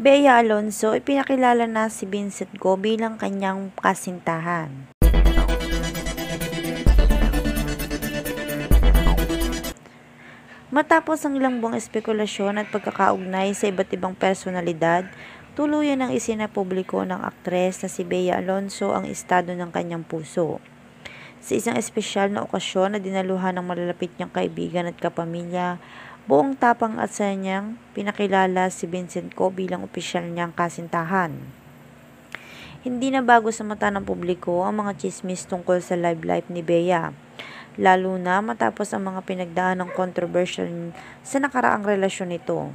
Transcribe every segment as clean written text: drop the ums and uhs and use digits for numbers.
Bea Alonzo, ipinakilala na si Vincent Go bilang kanyang kasintahan. Matapos ang ilang buwang espekulasyon at pagkakaugnay sa iba't ibang personalidad, tuluyan ng isinapubliko ng aktres na si Bea Alonzo ang estado ng kanyang puso. Sa isang espesyal na okasyon na dinaluhan ng malalapit niyang kaibigan at kapamilya, buong tapang at saya niyang pinakilala si Vincent Go bilang opisyal niyang kasintahan. Hindi na bago sa mata ng publiko ang mga chismis tungkol sa love life ni Bea, lalo na matapos ang mga pinagdaan ng controversial sa nakaraang relasyon nito.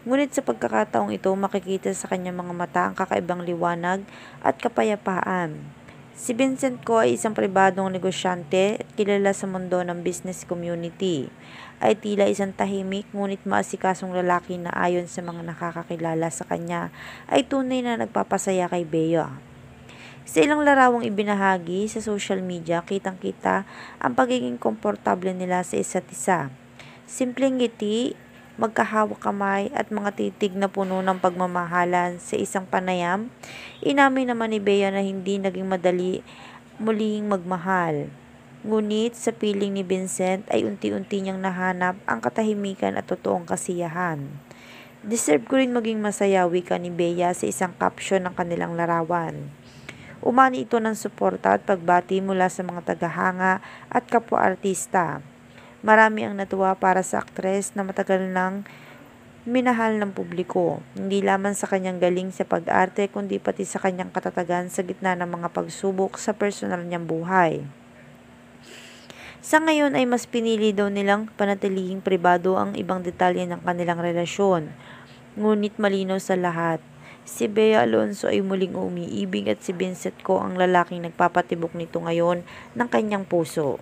Ngunit sa pagkakataong ito, makikita sa kanyang mga mata ang kakaibang liwanag at kapayapaan. Si Vincent Go ay isang pribadong negosyante at kilala sa mundo ng business community. Ay tila isang tahimik ngunit maasikasong lalaki na ayon sa mga nakakakilala sa kanya ay tunay na nagpapasaya kay Bea. Sa ilang larawang ibinahagi sa social media, kitang-kita ang pagiging komportable nila sa isa't isa. Simpleng ngiti, magkahawak kamay at mga titig na puno ng pagmamahalan sa isang panayam. Inamin naman ni Bea na hindi naging madali muling magmahal. Ngunit sa piling ni Vincent ay unti-unti niyang nahanap ang katahimikan at totoong kasiyahan. Deserve ko rin maging masaya, wika ni Bea sa isang caption ng kanilang larawan. Umani ito ng suporta at pagbati mula sa mga tagahanga at kapwa-artista. Marami ang natuwa para sa aktres na matagal nang minahal ng publiko, hindi lamang sa kanyang galing sa pag-arte kundi pati sa kanyang katatagan sa gitna ng mga pagsubok sa personal niyang buhay. Sa ngayon ay mas pinili daw nilang panatilihing pribado ang ibang detalye ng kanilang relasyon. Ngunit malinaw sa lahat, si Bea Alonzo ay muling umiibig at si Vincent Go ang lalaking nagpapatibok nito ngayon ng kanyang puso.